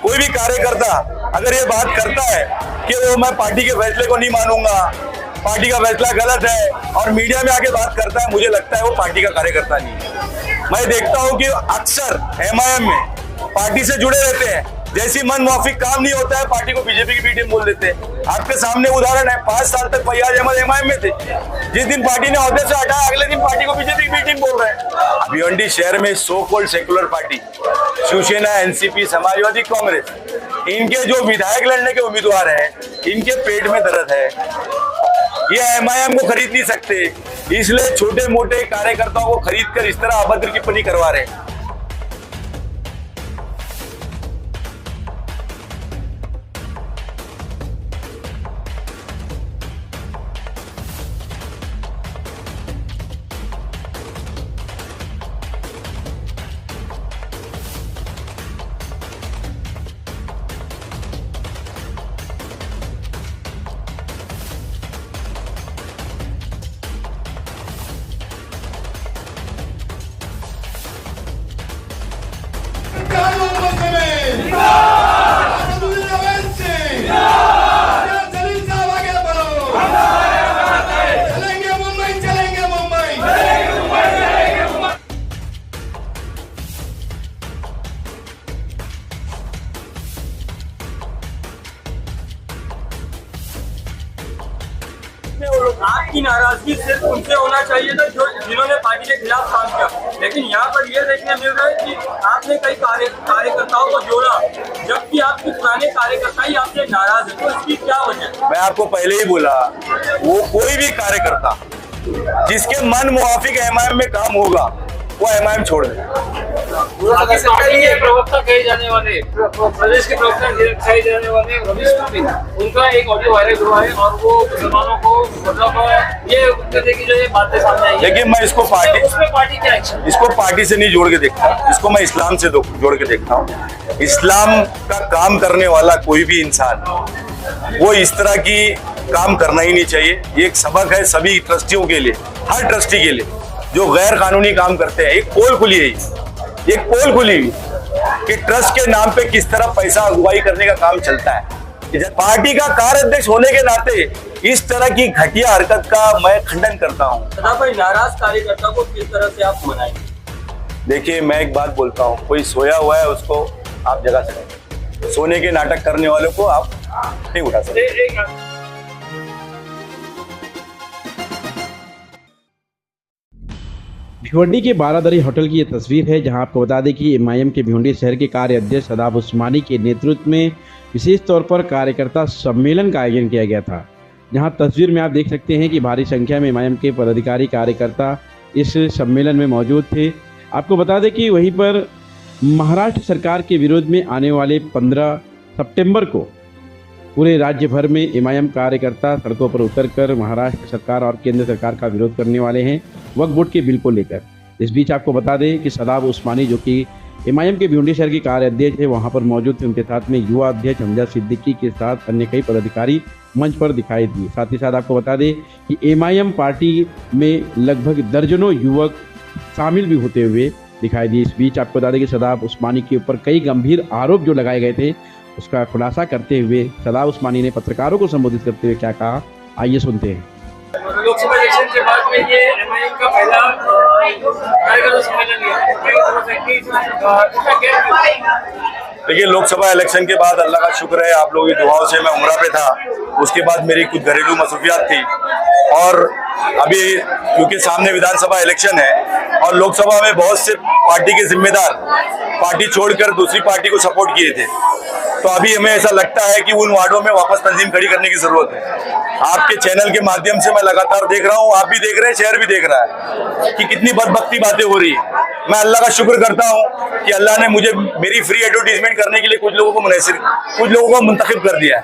कोई भी कार्यकर्ता अगर ये बात करता है कि वो मैं पार्टी के फैसले को नहीं मानूंगा, पार्टी का फैसला गलत है, और मीडिया में आके बात करता है, मुझे लगता है वो पार्टी का कार्यकर्ता नहीं है। मैं देखता हूं कि अक्सर एमआईएम में पार्टी से जुड़े रहते हैं, जैसी मन मुआफिक काम नहीं होता है पार्टी को बीजेपी की बी टीम बोल देते हैं। आपके सामने उदाहरण है, 5 साल तक फैयाज अहमद एमआईएम में थे, जिस दिन पार्टी ने ओहदे से हटाया अगले दिन पार्टी को बीजेपी की बी टीम बोल रहे हैं। भिवंडी शहर में so called secular party Shivsena, NCP, Samajwadi Congress, इनके जो विधायक लड़ने के उम्मीदवार हैं, इनके पेट में दर्द है, ये एमआईएम को खरीद नहीं सकते, इसलिए छोटे मोटे कार्यकर्ताओं को खरीद कर इस तरह अभद्र टिप्पणी करवा रहे हैं। आपकी नाराजगी सिर्फ उनसे होना चाहिए था जो जिन्होंने पार्टी के खिलाफ काम किया, लेकिन यहाँ पर ये देखने मिल रहा है कि आपने कई कार्यकर्ताओं को जोड़ा, जबकि आपके पुराने कार्यकर्ता ही आपसे नाराज है, तो इसकी क्या वजह? मैं आपको पहले ही बोला, वो कोई भी कार्यकर्ता जिसके मन मुआफिक एमआईएम में काम होगा वो एमआईएम छोड़ दे। प्रवक्ता कहे जाने वाले, प्रदेश के प्रवक्ता कहे जाने वाले रमेश कुमार, उनका एक ऑडियो वायरल हुआ है और वो मुसलमानों को मतलब ये कहते कि जो ये बातें सामने आई है। लेकिन मैं इसको पार्टी क्या एक्शन, इसको पार्टी से नहीं जोड़ के देखता, इसको मैं इस्लाम से जोड़ के देखता हूँ। इस्लाम का काम करने वाला कोई भी इंसान वो इस तरह की काम करना ही नहीं चाहिए। ये एक सबक है सभी ट्रस्टियों के लिए, हर ट्रस्टी के लिए जो गैर कानूनी काम करते हैं। एक पोल खुली है, एक पोल खुली हुई कि ट्रस्ट के नाम पे किस तरह पैसा अगुवाई करने का काम चलता है। पार्टी का कार्याध्यक्ष होने के नाते इस तरह की घटिया हरकत का मैं खंडन करता हूँ। नाराज कार्यकर्ता को किस तरह से आप मनाएंगे? देखिए, मैं एक बात बोलता हूँ, कोई सोया हुआ है उसको आप जगा सकते, सोने के नाटक करने वालों को आप नहीं उठा सकते। भिवंडी के बारादरी होटल की ये तस्वीर है, जहां आपको बता दें कि एमआईएम के भिवंडी शहर के कार्य अध्यक्ष सदाब उस्मानी के नेतृत्व में विशेष तौर पर कार्यकर्ता सम्मेलन का आयोजन किया गया था। जहां तस्वीर में आप देख सकते हैं कि भारी संख्या में एमआईएम के पदाधिकारी कार्यकर्ता इस सम्मेलन में मौजूद थे। आपको बता दें कि वहीं पर महाराष्ट्र सरकार के विरोध में आने वाले 15 सितंबर को पूरे राज्य भर में एमआईएम कार्यकर्ता सड़कों पर उतरकर महाराष्ट्र सरकार और केंद्र सरकार का विरोध करने वाले हैं वक्फ बोर्ड के बिल को लेकर। इस बीच आपको बता दें कि सदाब उस्मानी जो कि एमआईएम के भिवंडी शहर के कार्य अध्यक्ष है वहां पर मौजूद थे। उनके साथ में युवा अध्यक्ष हमजा सिद्दीकी के साथ अन्य कई पदाधिकारी मंच पर दिखाई दिए। साथ ही साथ आपको बता दें कि एमआईएम पार्टी में लगभग दर्जनों युवक शामिल भी होते हुए दिखाई दिए। इस बीच आपको बता दें कि सदाब उस्मानी के ऊपर कई गंभीर आरोप जो लगाए गए थे उसका खुलासा करते हुए सदाब उस्मानी ने पत्रकारों को संबोधित करते हुए क्या कहा, आइए सुनते हैं। लोकसभा इलेक्शन के बाद में ये एमआईएम का पहला कार्यकर्ता सम्मेलन है। देखिए, लोकसभा इलेक्शन के बाद अल्लाह का शुक्र है आप लोगों की दुआओं से मैं उम्रा पे था। उसके बाद मेरी कुछ घरेलू मसरूफियात थी और अभी क्योंकि सामने विधानसभा इलेक्शन है और लोकसभा में बहुत से पार्टी के जिम्मेदार पार्टी छोड़कर दूसरी पार्टी को सपोर्ट किए थे, तो अभी हमें ऐसा लगता है कि उन वार्डों में वापस तंजीम खड़ी करने की जरूरत है। आपके चैनल के माध्यम से मैं लगातार देख रहा हूँ, आप भी देख रहे हैं, शहर भी देख रहा है कि कितनी बदबख्ती बातें हो रही है। मैं अल्लाह का शुक्र करता हूँ कि अल्लाह ने मुझे मेरी फ्री एडवर्टीजमेंट करने के लिए कुछ लोगों को मुंतखब कर दिया है।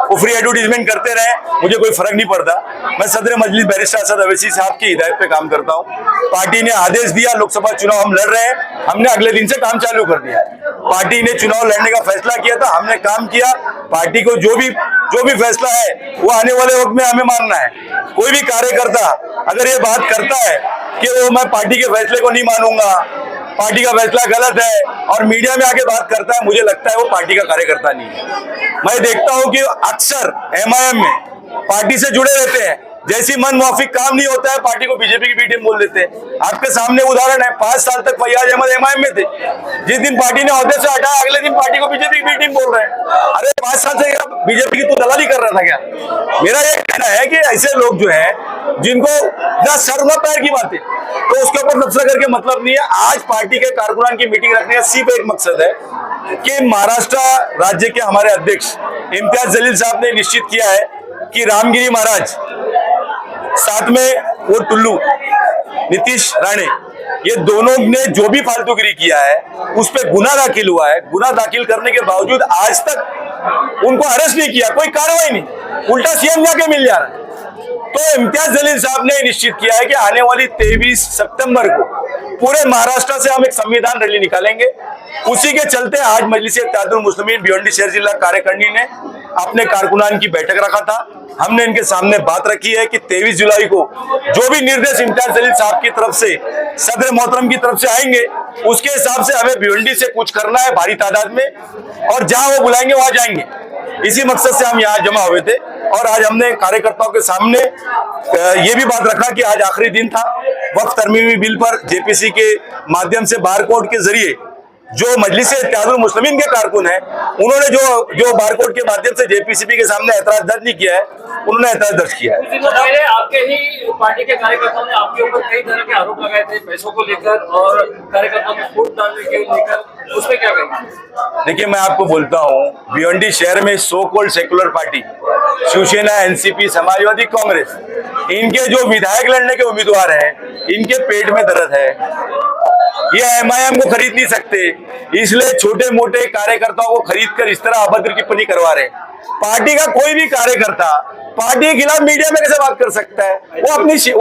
वो फ्री एडवर्टीजमेंट करते रहे, मुझे कोई फर्क नहीं पड़ता। मैं सदर मजलिस बैरिस्टर असद अवैसी साहब की हिदायत पे काम करता हूँ। पार्टी ने आदेश दिया, लोकसभा चुनाव हम लड़ रहे हैं, हमने अगले दिन से काम चालू कर दिया है। पार्टी ने चुनाव लड़ने का फैसला किया था, हमने काम किया। पार्टी को जो भी फैसला है वो आने वाले वक्त में हमें मानना है। कोई भी कार्यकर्ता अगर ये बात करता है कि वो मैं पार्टी के फैसले को नहीं मानूंगा, पार्टी का फैसला गलत है और मीडिया में आके बात करता है, मुझे लगता है वो पार्टी का कार्यकर्ता नहीं है। मैं देखता हूं कि अक्सर एमआईएम में पार्टी से जुड़े रहते हैं, जैसी मन मुआफिक काम नहीं होता है पार्टी को बीजेपी की बी टीम बोल देते हैं। आपके सामने उदाहरण है, 5 साल तक फैयाज अहमद एमआईएम में थे, जिस दिन पार्टी ने ओहदे से हटाया अगले दिन पार्टी को बीजेपी की बी टीम बोल रहे हैं। अरे 5 साल से बीजेपी की तू दलाली कर रहा था क्या? मेरा ये कहना है कि ऐसे लोग जो है जिनको ना सर ना पैर की बातें, तो उसके ऊपर तबसरा करके मतलब नहीं है। आज पार्टी के कारकुनान की मीटिंग रखने का सिर्फ एक मकसद है कि महाराष्ट्र राज्य के हमारे अध्यक्ष इम्तियाज जलील साहब ने निश्चित किया है कि रामगिरी महाराज, साथ में वो टुल्लू नीतीश राणे, ये दोनों ने जो भी फालतूगिरी किया है उस पर गुना दाखिल हुआ है। गुना दाखिल करने के बावजूद आज तक उनको अरेस्ट नहीं किया, कोई कार्रवाई नहीं, उल्टा सीएम जाके मिल जा रहा है। तो इम्तियाज जलील साहब ने निश्चित किया है कि आने वाली 23 सितंबर को पूरे महाराष्ट्र से हम एक संविधान रैली निकालेंगे। उसी के चलते आज मजलिस इत्तेहादुल मुस्लिमीन भिवंडी शहर जिला कार्यकारिणी ने अपने कारकुनान की बैठक रखा था। हमने इनके सामने बात रखी है कि 23 जुलाई को जो भी निर्देश इम्तियाज जलील साहब की तरफ से, सदर मोहतरम की तरफ से आएंगे, उसके हिसाब से हमें भिवंडी से कुछ करना है भारी तादाद में, और जहां वो बुलाएंगे वहां जाएंगे। इसी मकसद से हम यहाँ जमा हुए थे और आज हमने कार्यकर्ताओं के सामने ये भी बात रखा कि आज आखिरी दिन था। वक्फ तरमीमी बिल पर जेपीसी के माध्यम से बारकोड के जरिए जो मजलिस इत्तेहादुल मुस्लिमीन के कारकुन है, उन्होंने जो बारकोड के माध्यम से जेपीसीबी के सामने एतराज दर्ज नहीं किया है, उन्होंने एतराज दर्ज किया है। कुछ दिनों पहले आपके ही पार्टी के कार्यकर्ताओं ने आपके ऊपर कई तरह के आरोप लगाए थे, पैसों को लेकर और कार्यकर्ताओं को फूट डालने के लेकर, उसमें क्या कहेंगे? देखिए, मैं आपको बोलता हूँ, भिवंडी शहर में so called secular party Shivsena, NCP, Samajwadi Congress, इनके जो विधायक लड़ने के उम्मीदवार हैं, इनके पेट में दर्द है। ये एमआईएम को खरीद नहीं सकते, इसलिए छोटे मोटे कार्यकर्ताओं को खरीदकर इस तरह अभद्र टिप्पणी करवा रहे हैं। पार्टी का कोई भी कार्यकर्ता पार्टी के खिलाफ मीडिया में कैसे बात कर सकता है? वो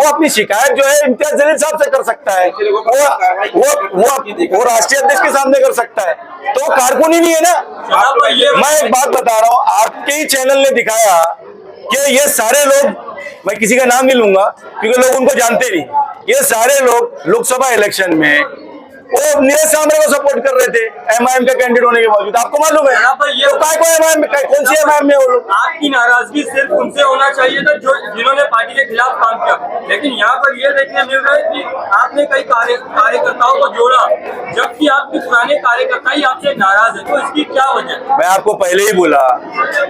अपनी शिकायत जो है इम्तियाज जलील साहब से कर सकता है, वो राष्ट्रीय अध्यक्ष के सामने कर सकता है, तो कारकुन ही नहीं है ना। मैं एक बात बता रहा हूँ, आपके ही चैनल ने दिखाया कि ये सारे लोग, मैं किसी का नाम नहीं लूंगा क्योंकि लोग उनको जानते नहीं, ये सारे लोग लोकसभा इलेक्शन में वो नीरज सांबरे को सपोर्ट कर रहे थे एमआईएम का कैंडिडेट होने के बावजूद। आपको मालूम है यहाँ पर ये तो एमआईएम में, कौन सी एमआईएम में वो लोग? आपकी नाराजगी सिर्फ उनसे होना चाहिए था जो जिन्होंने पार्टी के खिलाफ काम किया, लेकिन यहाँ पर ये देखने मिल रहा है कि आपने कई कार्यकर्ताओं को जोड़ा, जबकि आपके पुराने कार्यकर्ता ही आपसे नाराज है, तो इसकी क्या वजह? मैं आपको पहले ही बोला,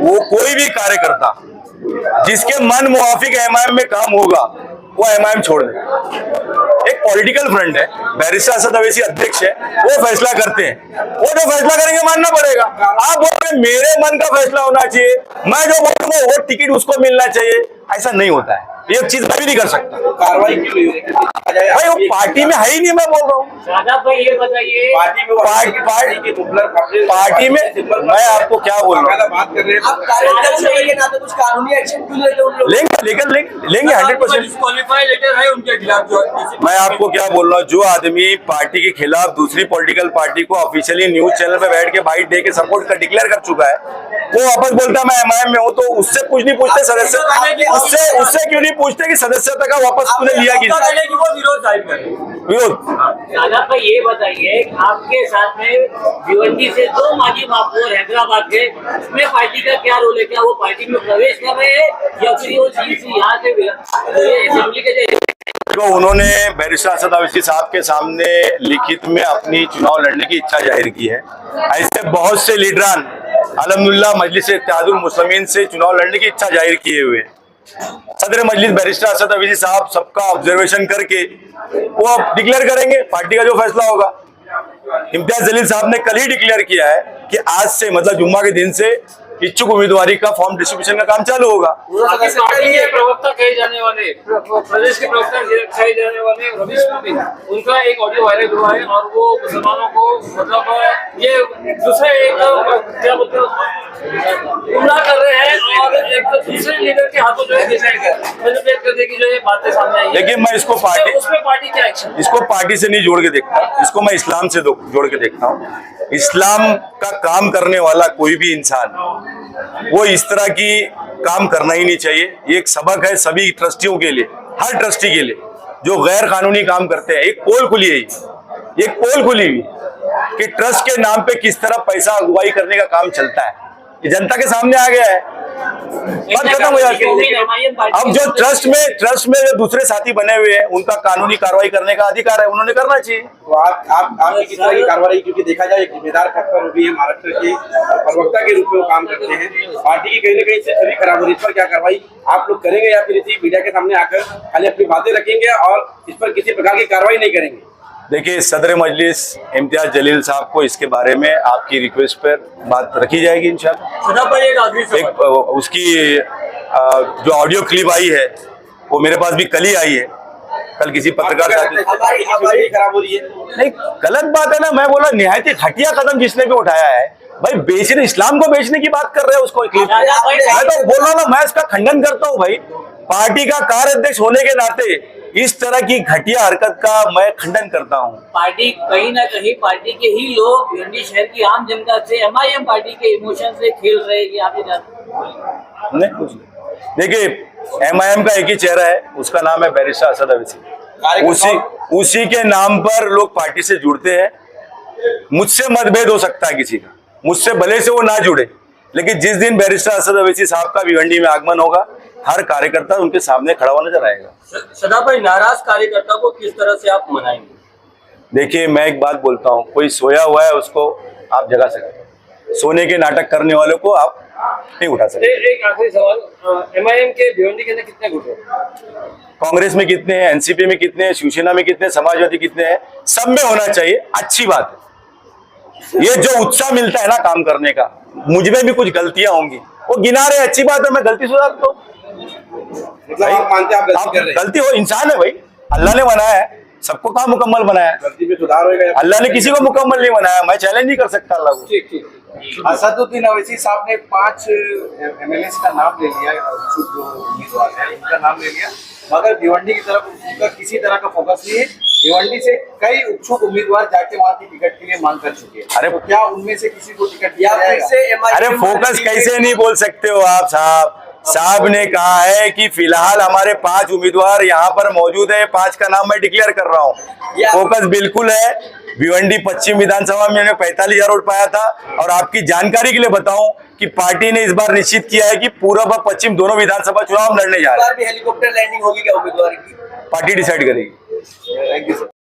वो कोई भी कार्यकर्ता जिसके मन मुआफिक एमआईएम में काम होगा वो एमआईएम छोड़ दे। एक पॉलिटिकल फ्रंट है, बैरिस्टर असद अवैसी अध्यक्ष है, वो फैसला करते हैं, वो जो फैसला करेंगे मानना पड़ेगा। आप बोल रहे मेरे मन का फैसला होना चाहिए, मैं जो बोलूंगा वो टिकट उसको मिलना चाहिए, ऐसा नहीं होता है। ये चीज मैं भी नहीं कर सकता। कार्रवाई क्यों हुई? भाई वो पार्टी में है ही नहीं, मैं बोल रहा हूँ। भाई ये बताइए, पार्टी में मैं आपको क्या बोल रहा हूँ, बात कर रहे हैं, आप कार्यकर्ता से लेके ना तो कुछ कानूनी एक्शन क्यों लेते उन लोग? लेंगे 100%। डिस्क्वालीफाई लेटर है उनके खिलाफ जो मैं आपको क्या बोल रहा हूँ, जो आदमी पार्टी के खिलाफ दूसरी पॉलिटिकल पार्टी को ऑफिशियली न्यूज चैनल पे बैठ के बाइट दे के सपोर्ट कर डिक्लेयर कर चुका है, वो वापस बोलता है मैं एमआईएम में हूँ, तो उससे कुछ नहीं पूछते सदस्य, उससे क्यों नहीं पूछते कि सदस्यता का वापस तूने लिया कि वो विरोध जाहिर करे। विरोध। दादा भाई ये बताइए, आपके साथ में भिवंडी से 2 माजी महापौर हैदराबाद के, उसमें पार्टी का क्या रोल है? क्या वो पार्टी में प्रवेश कर रहे हैं या फिर वो यहाँ से असेंबली के तो उन्होंने बैरिस्टर असद अवैसी साहब के सामने लिखित में अपनी चुनाव लड़ने की इच्छा जाहिर की है। ऐसे बहुत से लीडरान अल्हम्दुलिल्लाह मजलिस इत्तेहादुल मुस्लिमीन से चुनाव लड़ने की इच्छा जाहिर किए हुए। सदर मजलिस बैरिस्टर असद अवैसी साहब सबका ऑब्जर्वेशन करके वो अब डिक्लेयर करेंगे, पार्टी का जो फैसला होगा। इम्तियाज जलील साहब ने कल ही डिक्लेयर किया है कि आज से मतलब जुम्मा के दिन से इच्छुक उम्मीदवारी का फॉर्म डिस्ट्रीब्यूशन का काम चालू होगा। पार्टी के प्रवक्ता कहे जाने वाले, प्रदेश के प्रवक्ता कहे जाने वाले रवीश कुमार, उनका एक ऑडियो वायरल हुआ है और वो मुसलमानों को मतलब ये दूसरे एक क्या बोलते हैं गुमराह कर रहे हैं और एक दूसरे लीडर के हाथों जो है मैनिपुलेट करने की जो है बातें सामने आई है। लेकिन मैं इसको उसमें पार्टी क्या एक्शन? इसको पार्टी से नहीं जोड़ के देखता, इसको मैं इस्लाम से जोड़ के देखता हूँ। इस्लाम का काम करने वाला कोई भी इंसान वो इस तरह की काम करना ही नहीं चाहिए। ये एक सबक है सभी ट्रस्टियों के लिए, हर ट्रस्टी के लिए जो गैर कानूनी काम करते हैं। एक पोल खुली है, एक पोल खुली हुई है कि ट्रस्ट के नाम पे किस तरह पैसा अगुवाई करने का काम चलता है, ये जनता के सामने आ गया है, बात खत्म हो जाती है। अब जो ट्रस्ट में जो दूसरे साथी बने हुए हैं उनका कानूनी कार्रवाई करने का अधिकार है, उन्होंने करना चाहिए। तो आप किस तरह की कार्रवाई, क्योंकि देखा जाए एक जिम्मेदार पद पर भी है, महाराष्ट्र के प्रवक्ता के रूप में वो काम करते हैं, पार्टी की कहीं ना कहीं से छवि खराब हो रही है, इस पर क्या कार्रवाई आप लोग करेंगे या फिर इसी मीडिया के सामने आकर खाली अपनी बातें रखेंगे और इस पर किसी प्रकार की कार्रवाई नहीं करेंगे? देखिए, सदर मजलिस इम्तियाज जलील साहब को इसके बारे में आपकी रिक्वेस्ट पर बात रखी जाएगी इंशाल्लाह। सदा पर एक आखिरी सवाल। उसकी जो ऑडियो क्लिप आई है वो मेरे पास भी कल ही आई है, कल किसी पत्रकार साथी खराब हो रही है। नहीं, गलत बात है ना, मैं बोला निहायत घटिया कदम जिसने भी उठाया है भाई, बेचने इस्लाम को बेचने की बात कर रहे हैं उसको क्लिप। मैं तो बोल रहा हूँ ना, मैं इसका खंडन करता हूँ भाई, पार्टी का कार्याध्यक्ष होने के नाते इस तरह की घटिया हरकत का मैं खंडन करता हूँ। पार्टी कहीं ना कहीं पार्टी के ही लोग भिवंडी शहर की आम जनता से एमआईएम पार्टी के इमोशन से खेल रहे हैं कि आप ये जानते नहीं, कुछ नहीं। देखिए, एमआईएम का एक ही चेहरा है, उसका नाम है बैरिस्टर असद अवैसी। उसी के नाम पर लोग पार्टी से जुड़ते हैं। मुझसे मतभेद हो सकता है किसी का, मुझसे भले से वो ना जुड़े, लेकिन जिस दिन बैरिस्टर असद अवैसी साहब का भिवंडी में आगमन होगा, हर कार्यकर्ता उनके सामने खड़ा हुआ नजर आएगा। सदा भाई, नाराज कार्यकर्ता को किस तरह से आप मनाएंगे? देखिए, मैं एक बात बोलता हूँ, कोई सोया हुआ है उसको आप जगा सकते, सोने के नाटक करने वालों को आप नहीं उठा सकते। एक आखिरी सवाल, एमआईएम के भिवंडी के अंदर कितने गुट हैं? कांग्रेस में कितने हैं, एनसीपी में कितने हैं, शिवसेना में कितने, समाजवादी कितने हैं, सब में होना चाहिए, अच्छी बात है। ये जो उत्साह मिलता है ना काम करने का, मुझ में भी कुछ गलतियां होंगी, वो गिना रहे, अच्छी बात है, मैं गलती सुधारता हूँ। मतलब आप मानते हैं आप गलती कर रहे हैं? गलती हो, इंसान है भाई, अल्लाह ने बनाया है, सबको कहाँ मुकम्मल बनाया है, गलती में सुधार होगा। अल्लाह ने किसी को मुकम्मल नहीं बनाया, मैं चैलेंज नहीं कर सकता अल्लाह को। ठीक। असदुद्दीन अवैसी साहब ने 5 एमएलए का नाम ले लिया, जो उम्मीदवार है उनका नाम ले लिया, मगर भिवंडी की तरफ उनका किसी तरह का फोकस नहीं है। भिवंडी से कई इच्छुक उम्मीदवार जाके वहाँ की टिकट के लिए मांग कर चुके हैं। अरे, तो क्या उनमें से किसी को टिकट दिया जाएगा? अरे फोकस कैसे नहीं बोल सकते हो आप साहब ने कहा है कि फिलहाल हमारे 5 उम्मीदवार यहाँ पर मौजूद है, 5 का नाम मैं डिक्लेयर कर रहा हूँ। फोकस बिल्कुल है। भिवंडी पश्चिम विधानसभा में 45,000 वोट पाया था, और आपकी जानकारी के लिए बताऊं कि पार्टी ने इस बार निश्चित किया है कि पूर्व और पश्चिम दोनों विधानसभा चुनाव लड़ने जा रहे हैं। हेलीकॉप्टर लैंडिंग होगी क्या उम्मीदवार की? पार्टी डिसाइड करेगी। Thank you sir.